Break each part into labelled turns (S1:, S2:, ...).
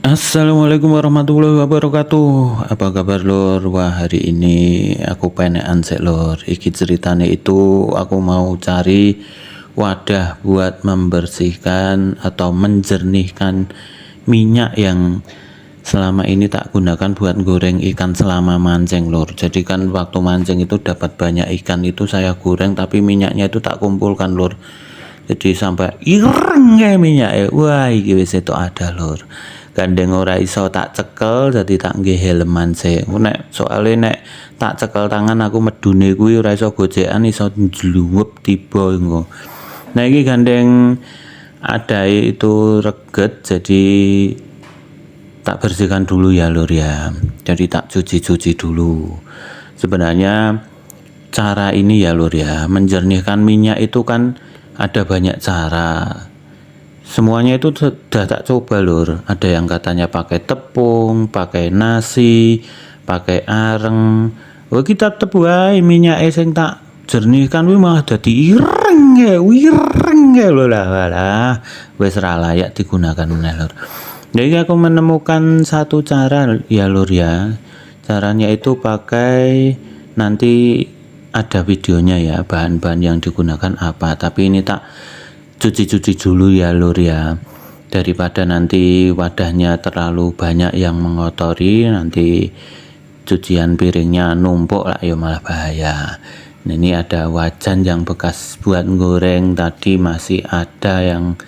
S1: Assalamualaikum warahmatullahi wabarakatuh. Apa kabar lur? Wah, hari ini aku penekan sih lur. Iki ceritanya itu aku mau cari wadah buat membersihkan atau menjernihkan minyak yang selama ini tak gunakan buat goreng ikan selama mancing lur. Jadi kan waktu mancing itu dapat banyak ikan, itu saya goreng tapi minyaknya itu tak kumpulkan lur. Jadi sampai ireng kayak minyak ya. Wah, iki wis itu ada lur. Gandeng ora iso tak cekel, jadi tak nggih helman sih. Nek soalnya nek tak cekel tangan aku medune kuwi ora iso gojekan, iso njluwep tiba engko. Nah iki gandeng ada itu reget, jadi tak bersihkan dulu ya lur ya. Jadi tak cuci-cuci dulu. Sebenarnya cara ini ya lur ya, menjernihkan minyak itu kan ada banyak cara. Semuanya itu sudah tak coba lur. Ada yang katanya pakai tepung, pakai nasi, pakai areng. Oh kita tetep wae minyak sing tak jernihkan kuwi malah dadi ireng ya, wireng ya lho lah. Wis ra layak digunakan meneh lur. Jadi aku menemukan satu cara ya lur ya. Caranya itu pakai, nanti ada videonya ya, bahan-bahan yang digunakan apa, tapi ini tak cuci-cuci dulu ya lur ya, daripada nanti wadahnya terlalu banyak yang mengotori, nanti cucian piringnya numpuk lah ya malah bahaya. Nah, ini ada wajan yang bekas buat goreng tadi masih ada yang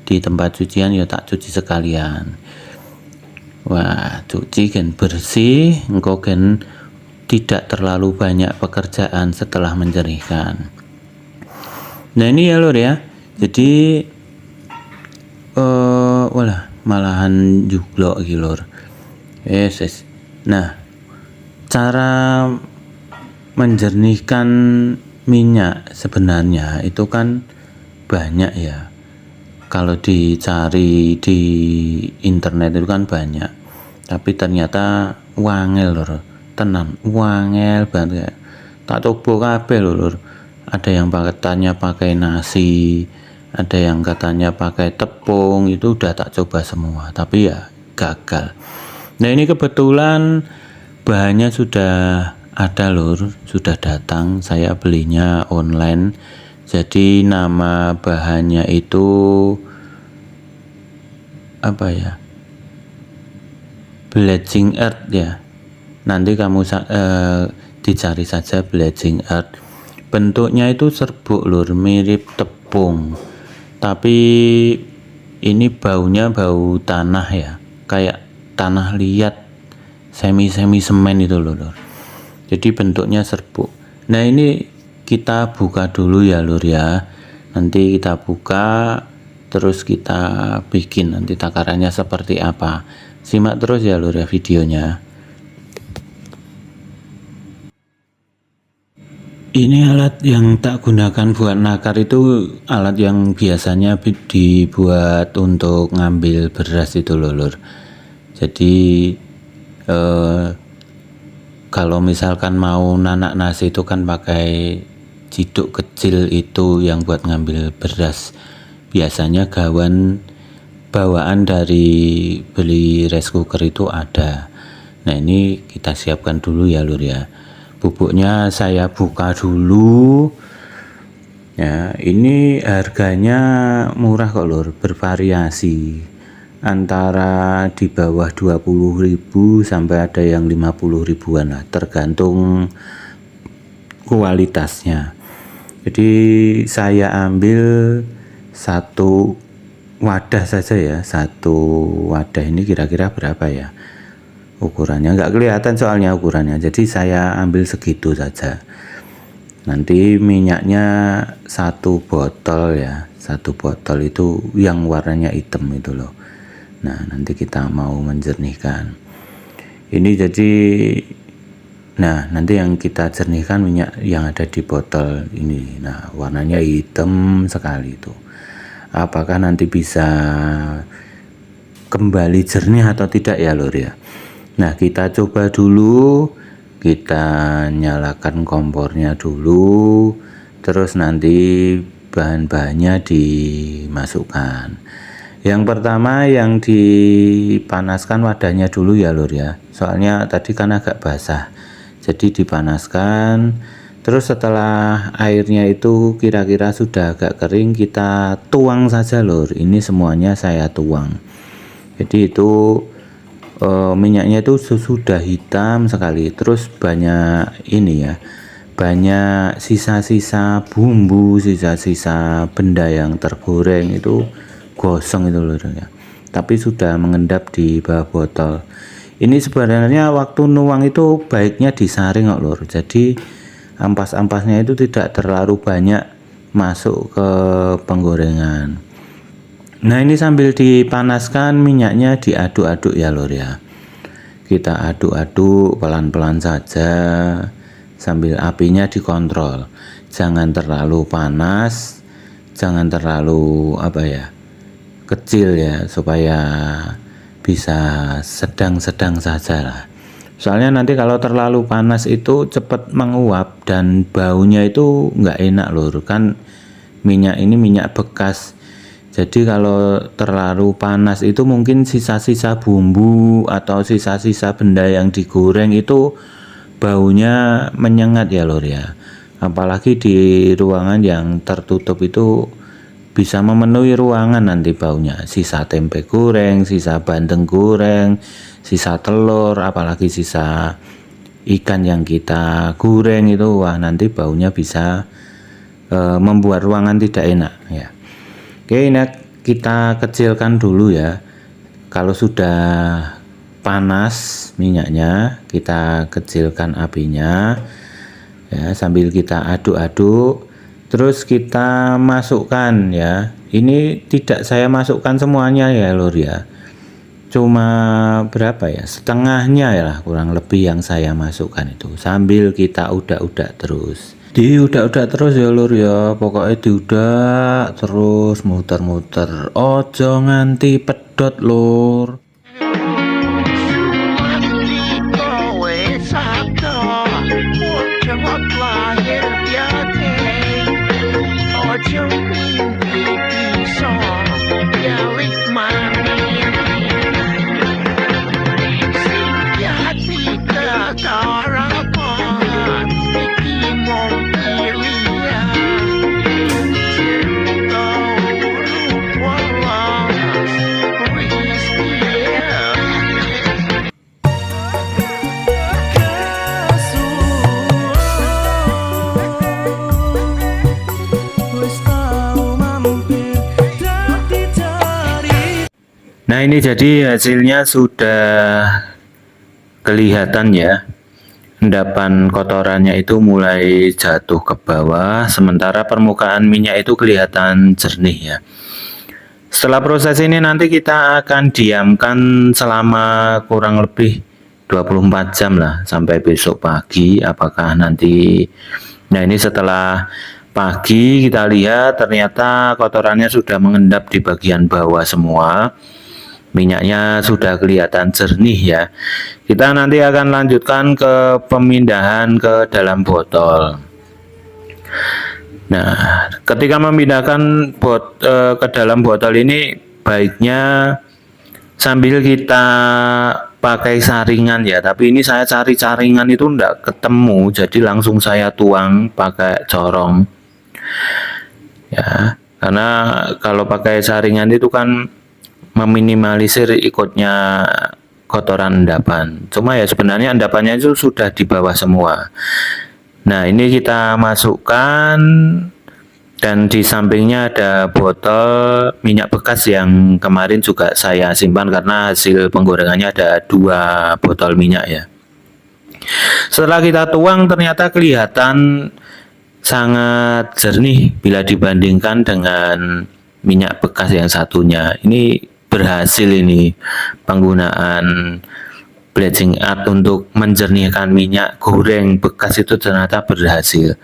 S1: di tempat cucian, ya tak cuci sekalian. Wah, cuci kan bersih, engkau kan tidak terlalu banyak pekerjaan setelah menjernihkan. Nah ini ya lur ya, jadi walah malahan juglok iki lur. Yes. Nah, cara menjernihkan minyak sebenarnya itu kan banyak ya. Kalau dicari di internet itu kan banyak, tapi ternyata wangel lur, tenan wangel banget. Tak coba kabeh lur. Ada yang katanya pakai nasi, ada yang katanya pakai tepung, itu udah tak coba semua, tapi ya gagal. Nah ini kebetulan bahannya sudah ada lur, sudah datang, saya belinya online. Jadi nama bahannya itu apa ya, Bleaching Earth ya. Nanti kamu dicari saja Bleaching Earth. Bentuknya itu serbuk lur, mirip tepung, tapi ini baunya bau tanah ya, kayak tanah liat, semi semen itu lur. Jadi bentuknya serbuk. Nah ini kita buka dulu ya lur ya, nanti kita buka terus kita bikin nanti takarannya seperti apa. Simak terus ya lur ya videonya. Ini alat yang tak gunakan buat nakar, itu alat yang biasanya dibuat untuk ngambil beras itu loh lur. Jadi kalau misalkan mau nanak nasi itu kan pakai ciduk kecil itu yang buat ngambil beras. Biasanya gawan bawaan dari beli rice cooker itu ada. Nah ini kita siapkan dulu ya lur ya. Bubuknya saya buka dulu ya. Ini harganya murah kok lur, bervariasi antara di bawah 20.000 sampai ada yang 50 ribuan lah, tergantung kualitasnya. Jadi saya ambil satu wadah saja ya. Satu wadah ini kira-kira berapa ya ukurannya, nggak kelihatan soalnya ukurannya, jadi saya ambil segitu saja. Nanti minyaknya satu botol ya, satu botol itu yang warnanya hitam itu loh. Nah nanti kita mau menjernihkan ini, jadi nah nanti yang kita jernihkan minyak yang ada di botol ini. Nah warnanya hitam sekali itu, apakah nanti bisa kembali jernih atau tidak ya lur ya. Nah kita coba dulu, kita nyalakan kompornya dulu, terus nanti bahan-bahannya dimasukkan. Yang pertama yang dipanaskan wadahnya dulu ya lur ya, soalnya tadi kan agak basah, jadi dipanaskan. Terus setelah airnya itu kira-kira sudah agak kering, kita tuang saja lur. Ini semuanya saya tuang. Jadi itu minyaknya itu sudah hitam sekali, terus banyak ini ya, banyak sisa-sisa bumbu, sisa-sisa benda yang tergoreng itu gosong itu loh ya, tapi sudah mengendap di bawah botol. Ini sebenarnya waktu nuang itu baiknya disaring kok lur, jadi ampas-ampasnya itu tidak terlalu banyak masuk ke penggorengan. Nah ini sambil dipanaskan minyaknya diaduk-aduk ya lur ya, kita aduk-aduk pelan-pelan saja sambil apinya dikontrol, jangan terlalu panas, jangan terlalu kecil ya, supaya bisa sedang-sedang saja lah. Soalnya nanti kalau terlalu panas itu cepat menguap dan baunya itu nggak enak lur, kan minyak ini minyak bekas. Jadi kalau terlalu panas itu mungkin sisa-sisa bumbu atau sisa-sisa benda yang digoreng itu baunya menyengat ya lur ya. Apalagi di ruangan yang tertutup itu bisa memenuhi ruangan nanti baunya, sisa tempe goreng, sisa bandeng goreng, sisa telur, apalagi sisa ikan yang kita goreng itu, wah nanti baunya bisa membuat ruangan tidak enak ya. Oke, ini kita kecilkan dulu ya. Kalau sudah panas minyaknya, kita kecilkan apinya ya, sambil kita aduk-aduk. Terus kita masukkan ya, ini tidak saya masukkan semuanya ya lur ya, cuma berapa ya, setengahnya ya kurang lebih yang saya masukkan itu, sambil kita udak-udak terus, diudak-udak terus ya lur ya, pokoknya diudak terus, muter-muter, ojo nganti pedot lur. Nah ini jadi hasilnya sudah kelihatan ya, endapan kotorannya itu mulai jatuh ke bawah, sementara permukaan minyak itu kelihatan jernih ya. Setelah proses ini nanti kita akan diamkan selama kurang lebih 24 jam lah, sampai besok pagi. Apakah nanti, nah ini setelah pagi kita lihat ternyata kotorannya sudah mengendap di bagian bawah semua, minyaknya sudah kelihatan jernih ya. Kita nanti akan lanjutkan ke pemindahan ke dalam botol. Nah, ketika memindahkan ke dalam botol ini baiknya sambil kita pakai saringan ya, tapi ini saya cari saringan itu enggak ketemu, jadi langsung saya tuang pakai corong ya, karena kalau pakai saringan itu kan meminimalisir ikutnya kotoran endapan. Cuma ya sebenarnya endapannya itu sudah di bawah semua. Nah ini kita masukkan, dan di sampingnya ada botol minyak bekas yang kemarin juga saya simpan karena hasil penggorengannya ada 2 botol minyak ya. Setelah kita tuang ternyata kelihatan sangat jernih bila dibandingkan dengan minyak bekas yang satunya. Ini berhasil ini penggunaan bleaching art untuk menjernihkan minyak goreng bekas itu ternyata berhasil.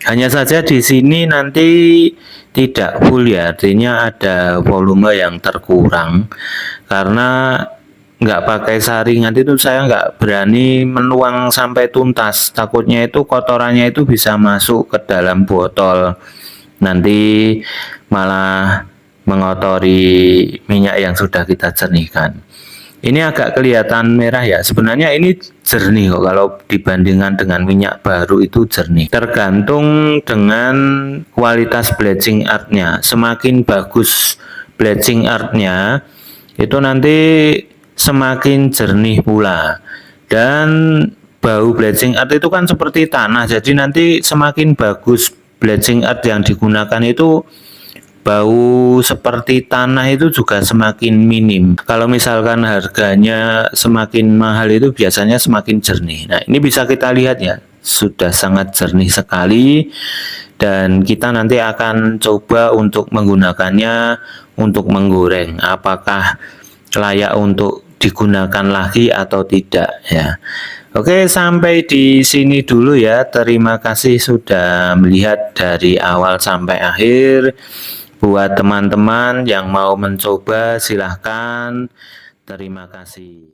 S1: Hanya saja di sini nanti tidak full ya, artinya ada volume yang terkurang karena nggak pakai saringan itu saya nggak berani menuang sampai tuntas, takutnya itu kotorannya itu bisa masuk ke dalam botol, nanti malah mengotori minyak yang sudah kita jernihkan. Ini agak kelihatan merah ya. Sebenarnya ini jernih kok kalau dibandingkan dengan minyak baru itu jernih. Tergantung dengan kualitas bleaching earth-nya. Semakin bagus bleaching earth-nya, itu nanti semakin jernih pula. Dan bau bleaching earth itu kan seperti tanah. Jadi nanti semakin bagus bleaching earth yang digunakan itu, bau seperti tanah itu juga semakin minim. Kalau misalkan harganya semakin mahal itu biasanya semakin jernih. Nah, ini bisa kita lihat ya, sudah sangat jernih sekali, dan kita nanti akan coba untuk menggunakannya untuk menggoreng. Apakah layak untuk digunakan lagi atau tidak ya. Oke, sampai di sini dulu ya. Terima kasih sudah melihat dari awal sampai akhir. Buat teman-teman yang mau mencoba, silahkan. Terima kasih.